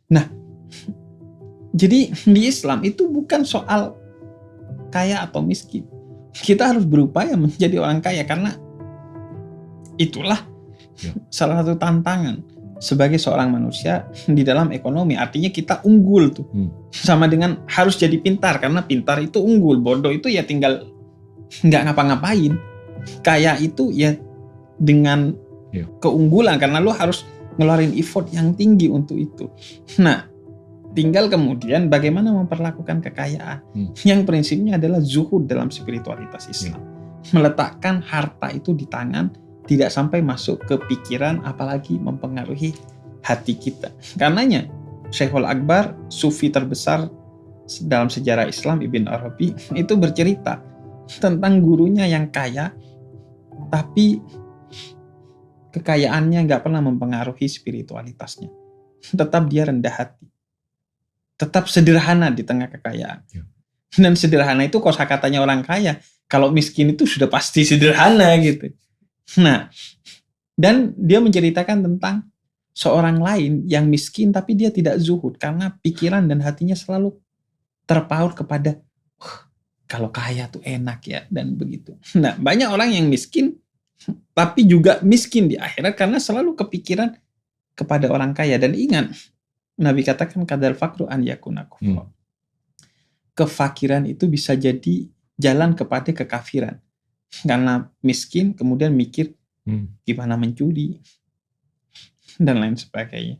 Nah, jadi di Islam itu bukan soal kaya atau miskin. Kita harus berupaya menjadi orang kaya karena itulah salah satu tantangan sebagai seorang manusia di dalam ekonomi. Artinya kita unggul tuh. Sama dengan harus jadi pintar, karena pintar itu unggul, bodoh itu ya tinggal nggak ngapa-ngapain. Kaya itu ya dengan keunggulan karena lo harus ngeluarin effort yang tinggi untuk itu. Nah, tinggal kemudian bagaimana memperlakukan kekayaan yang prinsipnya adalah zuhud dalam spiritualitas Islam. Meletakkan harta itu di tangan, tidak sampai masuk ke pikiran, apalagi mempengaruhi hati kita. Karenanya Syekhul Akbar, sufi terbesar dalam sejarah Islam, Ibn Arabi, itu bercerita tentang gurunya yang kaya, tapi kekayaannya nggak pernah mempengaruhi spiritualitasnya. Tetap dia rendah hati. Tetap sederhana di tengah kekayaan. Dan sederhana itu kosakatanya orang kaya. Kalau miskin itu sudah pasti sederhana gitu. Nah, dan dia menceritakan tentang seorang lain yang miskin tapi dia tidak zuhud karena pikiran dan hatinya selalu terpaut kepada kalau kaya tuh enak ya dan begitu. Nah, banyak orang yang miskin tapi juga miskin di akhirat karena selalu kepikiran kepada orang kaya. Dan ingat, Nabi katakan kadal fakru an yakuna kufra. Kefakiran itu bisa jadi jalan kepada kekafiran. Karena miskin kemudian mikir gimana mencuri dan lain sebagainya.